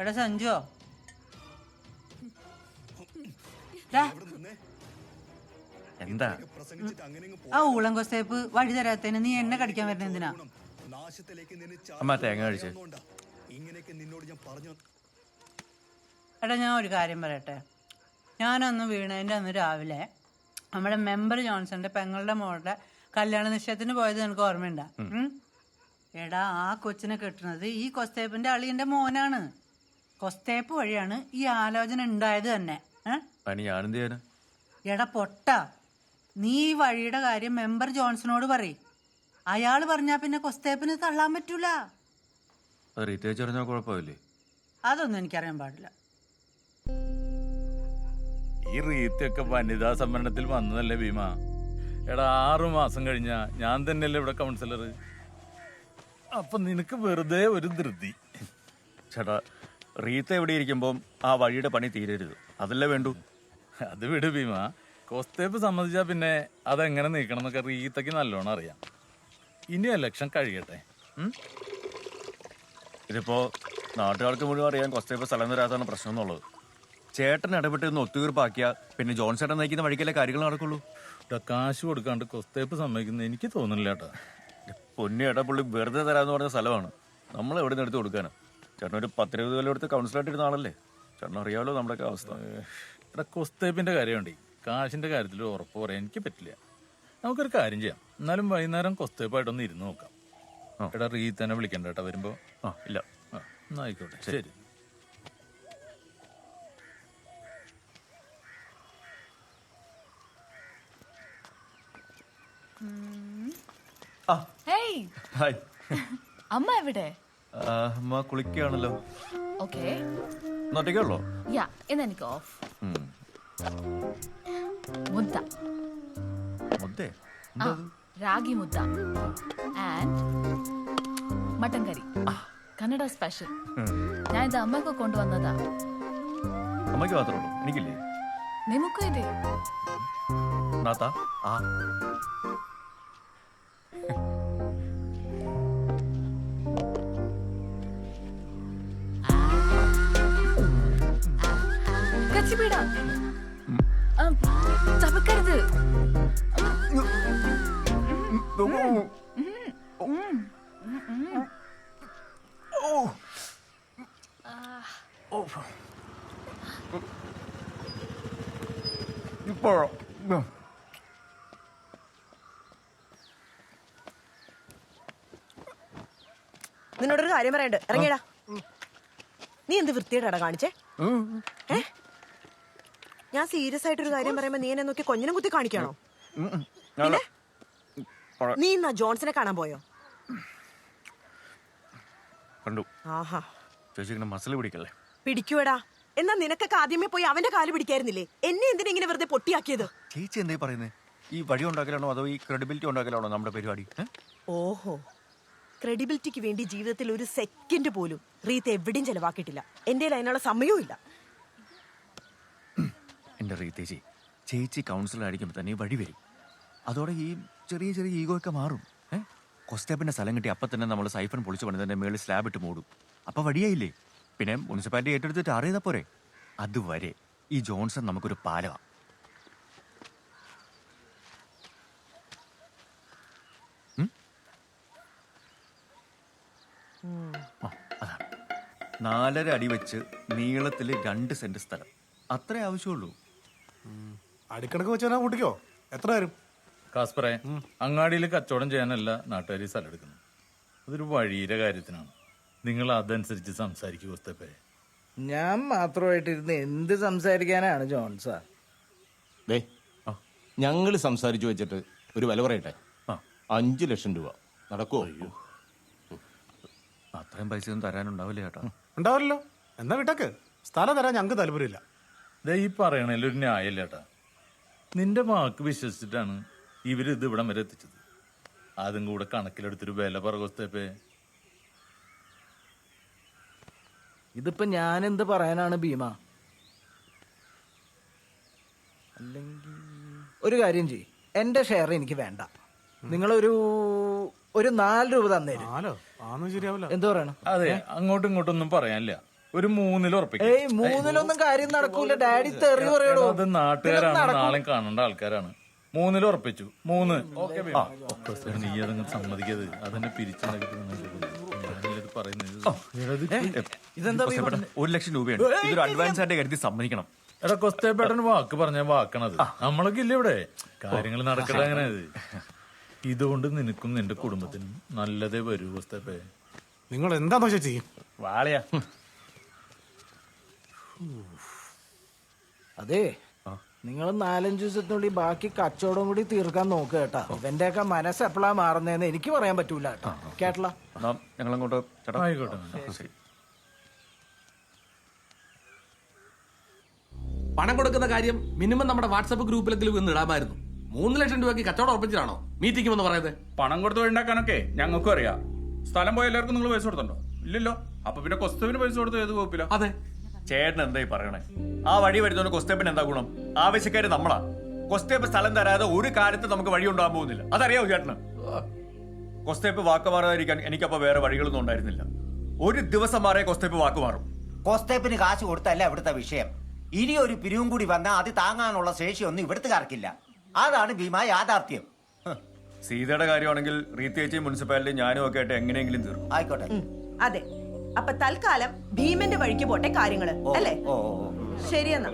എടാ സഞ്ജോ, എന്താ ആ ഊളം കൊസ്തേപ്പ് വഴി തരാത്തതിന് നീ എന്നെ കടിക്കാൻ വരുന്ന എന്തിനാ? അമ്മ തേങ്ങ കഴിച്ച്. എടാ ഞാൻ ഒരു കാര്യം പറയട്ടെ. ഞാനന്ന് വീണതിൻ്റെ അന്ന് രാവിലെ നമ്മുടെ മെമ്പർ ജോൺസന്റെ പെങ്ങളുടെ മോളുടെ കല്യാണ നിശ്ചയത്തിന് പോയത് നിനക്ക് ഓർമ്മയുണ്ടാ? എടാ ആ കൊച്ചിനെ കെട്ടുന്നത് ഈ കൊസ്തേപ്പിന്റെ അളിയന്റെ മോനാണ്. കൊസ്തേപ്പ് വഴിയാണ് ഈ ആലോചന ഉണ്ടായത് തന്നെ. ഞാനെന്ത് ചെയ്യാനാ? എടാ പൊട്ട, നീ ഈ വഴിയുടെ കാര്യം മെമ്പർ ജോൺസണോട് പറയും. അയാള് പറഞ്ഞാ പിന്നെ കൊസ്തേപ്പിന് തള്ളാൻ പറ്റൂല. അത് റീത്തേച്ച് അറിഞ്ഞാൽ കുഴപ്പമില്ലേ? അതൊന്നും എനിക്കറിയാൻ പാടില്ല. ഈ റീത്തൊക്കെ വനിതാ സംവരണത്തിൽ വന്നതല്ലേ ഭീമ? എടാ 6 മാസം കഴിഞ്ഞ ഞാൻ തന്നെയല്ലേ ഇവിടെ കൗൺസിലർ. അപ്പൊ നിനക്ക് വെറുതെ ഒരു ധൃതി. ചേട്ടാ, റീത്ത എവിടെ ഇരിക്കുമ്പോൾ ആ വഴിയുടെ പണി തീരരുത്, അതല്ലേ വേണ്ടു. അത് വിട് ഭീമ. കൊസ്തേപ്പ് സമ്മതിച്ചാ പിന്നെ അതെങ്ങനെ നീക്കണം എന്നൊക്കെ റീത്തക്ക് നല്ലോണം അറിയാം. ഇനി ഇലക്ഷൻ കഴിയട്ടെ. ഇതിപ്പോ നാട്ടുകാർക്ക് മുഴുവൻ അറിയാൻ കൊസ്തേപ്പ് സ്ഥലം തരാത്താണ് പ്രശ്നം എന്നുള്ളത്. ചേട്ടൻ ഇടപെട്ട് ഒന്ന് ഒത്തുതീർപ്പാക്കിയാൽ പിന്നെ ജോൺ ചേട്ടൻ നയിക്കുന്ന വഴിക്കല്ലേ കാര്യങ്ങൾ നടക്കുള്ളൂ. കാശ് കൊടുക്കാണ്ട് കൊസ്തേപ്പ് സമ്മതിക്കുന്നത് എനിക്ക് തോന്നുന്നില്ല കേട്ടോ. പൊന്നി ഇടപുള്ളി വെറുതെ തരാന്ന് പറഞ്ഞ സ്ഥലമാണ്. നമ്മൾ എവിടെ നിന്ന് എടുത്ത് കൊടുക്കാനാ? ചേട്ടൻ ഒരു 10-20 കൊല്ലം എടുത്ത് കൗൺസിലായിട്ട് ഇരുന്ന ആളല്ലേ, ചേട്ടൻ അറിയാമല്ലോ നമ്മുടെയൊക്കെ അവസ്ഥ. എടാ കൊസ്തേപ്പിന്റെ കാര്യമുണ്ടേ, കാശിന്റെ കാര്യത്തിൽ ഉറപ്പ് പറയാൻ എനിക്ക് പറ്റില്ല. നമുക്കൊരു കാര്യം ചെയ്യാം, എന്നാലും വൈകുന്നേരം കൊസ്തേപ്പായിട്ടൊന്ന് ഇരുന്ന് നോക്കാം. എടാ റീത്തനെ വിളിക്കണ്ട കേട്ടോ വരുമ്പോ. ഇല്ല, എന്നാ ആയിക്കോട്ടെ, ശരി. ഹായ്. അമ്മ എവിടെ? അമ്മ കുളിക്കുകയാണല്ലോ. ഓക്കെ, ഒറ്റയ്ക്കുള്ളോ? യാ, ഇന്ന് എനിക്ക് off. Mudde, mudde? Ragi mudde and mutton curry, Kannada special. ഞാൻ ഇത് അമ്മക്ക് കൊണ്ടുവന്നതാ. അമ്മയ്ക്ക് മാത്രമേ ഉള്ളൂ, എനിക്കില്ലേ? നിമുക്കും ഇതേ. നാത്താ, കച്ചിപീട ചവക്കരുത്. ഇപ്പോഴോ? നിന്നോടൊരു കാര്യം പറയണ്ട്, ഇറങ്ങിയടാ. നീ എന്ത് വൃത്തിയായിട്ടാ കാണിച്ചേ? ഞാൻ സീരിയസ് ആയിട്ടൊരു കാര്യം പറയുമ്പോ നീ എന്നെ നോക്കി കൊഞ്ഞനം കുത്തി കാണിക്കാണോ? പിന്നെ നീ ഇന്നാ ജോൺസനെ കാണാൻ പോയോ? കണ്ടു. ആഹാ, ചേച്ചി ഇങ്ങനെ മസിൽ പിടിക്കല്ലേ? പിടിക്കൂടാ. എന്നാ നിനക്കൊക്കെ ആദ്യമേ പോയി അവന്റെ കാല് പിടിക്കായിരുന്നില്ലേ? എന്നെ എന്തിനാ ഇങ്ങനെ വെറുതെ പൊട്ടിയാക്കിയത്? ചേച്ചി എന്തേ പറയുന്നത്? ഈ വഴി ഉണ്ടാക്കലാണോ അതോ ഈ ക്രെഡിബിലിറ്റി ഉണ്ടാക്കലാണോ നമ്മുടെ പരിപാടി? ഓഹോ, ക്രെഡിബിലിറ്റിക്ക് വേണ്ടി ജീവിതത്തിൽ ഒരു സെക്കൻഡ് പോലും റീത്ത് എവിടെയും ചെലവാക്കിയിട്ടില്ല. എന്റെ അതിനുള്ള സമയവും ഇല്ല. എന്റെ റീത്തേച്ചി, ചേച്ചി കൗൺസിലർ തന്നെ ഈ വഴി വരും. അതോടെ ഈ ചെറിയ ചെറിയ ഈഗോ ഒക്കെ മാറും. കൊസ്തേപ്പിന്റെ സ്ഥലം കിട്ടി അപ്പം തന്നെ നമ്മൾ സൈഫൺ പൊളിച്ചു പണിതന്നെ മേളിൽ സ്ലാബ് ഇട്ട് മൂടും. അപ്പൊ വഴിയായില്ലേ? പിന്നെ മുനിസിപ്പാലിറ്റി ഏറ്റെടുത്തിട്ട് അറിയതാ പോരെ. അതുവരെ ഈ ജോൺസൺ നമുക്കൊരു പാലമാണ്. അതാണ് 4.5 അടി വെച്ച് നീളത്തില് 2 സെന്റ് സ്ഥലം, അത്രേ ആവശ്യമുള്ളൂ. അടിക്കണക്ക് വെച്ചാൽ കൂട്ടിക്കോ. എത്ര വരും? കാസ്പറേ, അങ്ങാടിയിൽ കച്ചവടം ചെയ്യാനല്ല നാട്ടുകാർ ഈ സ്ഥലം എടുക്കുന്നത്. അതൊരു വഴിയുടെ കാര്യത്തിനാണ്. നിങ്ങൾ അതനുസരിച്ച് സംസാരിക്കൂ കൊസ്തേപ്പേ. ഞാൻ മാത്രമായിട്ടിരുന്ന് എന്ത് സംസാരിക്കാനാണ് ജോൺ സാർ? ഞങ്ങൾ സംസാരിച്ചു വെച്ചിട്ട് ഒരു വില പറയട്ടെ. 5 ലക്ഷം രൂപ നടക്കുമോ? അത്രയും പൈസ ഒന്നും തരാനുണ്ടാവില്ല ചേട്ടാ. ഉണ്ടാവില്ലല്ലോ. എന്നാ വിട്ടക്ക്, സ്ഥലം തരാൻ ഞങ്ങൾക്ക് താല്പര്യമില്ല. ഈ പറയണതിൽ ഒരു ന്യായമില്ല ചേട്ടാ. നിന്റെ വാക്ക് വിശ്വസിച്ചിട്ടാണ് ഇവരിത് ഇവിടം വരെ എത്തിച്ചത്. അതും കൂടെ കണക്കിലെടുത്തൊരു വില പറ കൊസ്തേപ്പേ. ഇതിപ്പോ ഞാൻ എന്ത് പറയാനാണ് ഭീമ? അല്ലെങ്കിൽ ഒരു കാര്യം ചെയ്യ്, എന്റെ ഷെയർ എനിക്ക് വേണ്ട. നിങ്ങളൊരു 4 രൂപ തന്നേരും. ശരിയാവില്ല. എന്ത് പറയണം? അതെ, അങ്ങോട്ടും ഇങ്ങോട്ടും ഒന്നും പറയാനില്ല. ഒരു 3-ൽ ഉറപ്പിക്കും. ഏയ് 3-ലൊന്നും കാര്യം നടക്കൂല. ഡാഡി തെറി പറയണോ? അത് നാട്ടുകാരാണ്, നാളെ കാണേണ്ട ആൾക്കാരാണ്. 3-ൽ ഉറപ്പിച്ചു. 3. ഓക്കെ നീ അതങ്ങ് സമ്മതിക്കത്. അതെന്നെ പിരിച്ചുണ്ടാക്കിട്ട് പറയുന്നത്. ഇതെന്താ കോസ്റ്റേപ്പേട്ടൻ 1 ലക്ഷം രൂപയാണ്. ഇതൊരു അഡ്വാൻസ് ആയിട്ട് കരുതി സമ്മതിക്കണം. എടാ കൊസ്തേപ്പേട്ടൻ വാക്ക് പറഞ്ഞ വാക്കണത്. നമ്മളൊക്കെ ഇല്ല ഇവിടെ. കാര്യങ്ങൾ നടക്കട്ടെ അങ്ങനെ. ഇതുകൊണ്ട് നിനക്കും നിന്റെ കുടുംബത്തിനും നല്ലതേ വരൂ കൊസ്തേപ്പേ. നിങ്ങൾ എന്താന്ന് വെച്ചാ ചെയ്യും. വാളയാ. അതെ, നിങ്ങൾ 4-5 ദിവസത്തിനുള്ളിൽ ബാക്കി കച്ചവടം കൂടി തീർക്കാൻ നോക്കുക കേട്ടാ. ഇവന്റെയൊക്കെ മനസ്സ് എപ്പോഴാ മാറുന്നതെന്ന് എനിക്ക് പറയാൻ പറ്റൂല കേട്ടോ. കേട്ടല ഞങ്ങളങ്ങോട്ട് ചേട്ടാ. ആയിക്കോട്ടെ. ശരി. പണം കൊടുക്കുന്ന കാര്യം മിനിമം നമ്മുടെ വാട്സപ്പ് ഗ്രൂപ്പിലെങ്കിലും ഇന്ന് ഇടാമായിരുന്നു. 3 ലക്ഷം രൂപയ്ക്ക് കച്ചവടം ഉറപ്പിച്ചാണോ മീറ്റിംഗ് എന്ന് പറയുന്നത്? പണം കൊടുത്ത് ഉണ്ടാക്കാനൊക്കെ ഞങ്ങൾക്കും അറിയാം. സ്ഥലം പോയ എല്ലാവർക്കും നിങ്ങൾ പൈസ കൊടുത്തുണ്ടോ? ഇല്ലല്ലോ. അപ്പൊ പിന്നെ കൊസ്തുവിന് പൈസ കൊടുത്ത് ഏത് കുഴപ്പമില്ല. അതെ, ചേട്ടൻ എന്തായി പറയണേ? ആ വഴി വരുന്നതുകൊണ്ട് കൊസ്റ്റേപ്പിന് എന്താ ഗുണം? ആവശ്യക്കാര് നമ്മളാ. കൊസ്റ്റേപ്പ് സ്ഥലം തരാതെ ഒരു കാലത്ത് നമുക്ക് വഴി ഉണ്ടാകാൻ പോകുന്നില്ല. അതറിയാവോ ചേട്ടന്? കൊസ്റ്റേപ്പ് വാക്ക് മാറാതിരിക്കാൻ എനിക്കപ്പോ വേറെ വഴികളൊന്നും ഉണ്ടായിരുന്നില്ല. ഒരു ദിവസം മാറിയ കൊസ്റ്റേപ്പ് വാക്ക് മാറും. കോസ്റ്റേപ്പിന് കാശ് കൊടുത്തല്ല ഇവിടുത്തെ വിഷയം. ഇനി ഒരു പിരിവും കൂടി വന്നാൽ അത് താങ്ങാനുള്ള ശേഷിയൊന്നും ഇവിടുത്തുകാർക്കില്ല. അതാണ് ഭീമ യാഥാർത്ഥ്യം. സീതയുടെ കാര്യമാണെങ്കിൽ റീത്തേച്ചി മുനിസിപ്പാലിറ്റി ഞാനും ഒക്കെ ആയിട്ട് എങ്ങനെയെങ്കിലും തീർക്കും. ആയിക്കോട്ടെ. അതെ, അപ്പൊ തൽക്കാലം ഭീമന്റെ വഴിക്ക് പോട്ടെ കാര്യങ്ങള്, അല്ലേ? ശരിയെന്നാ.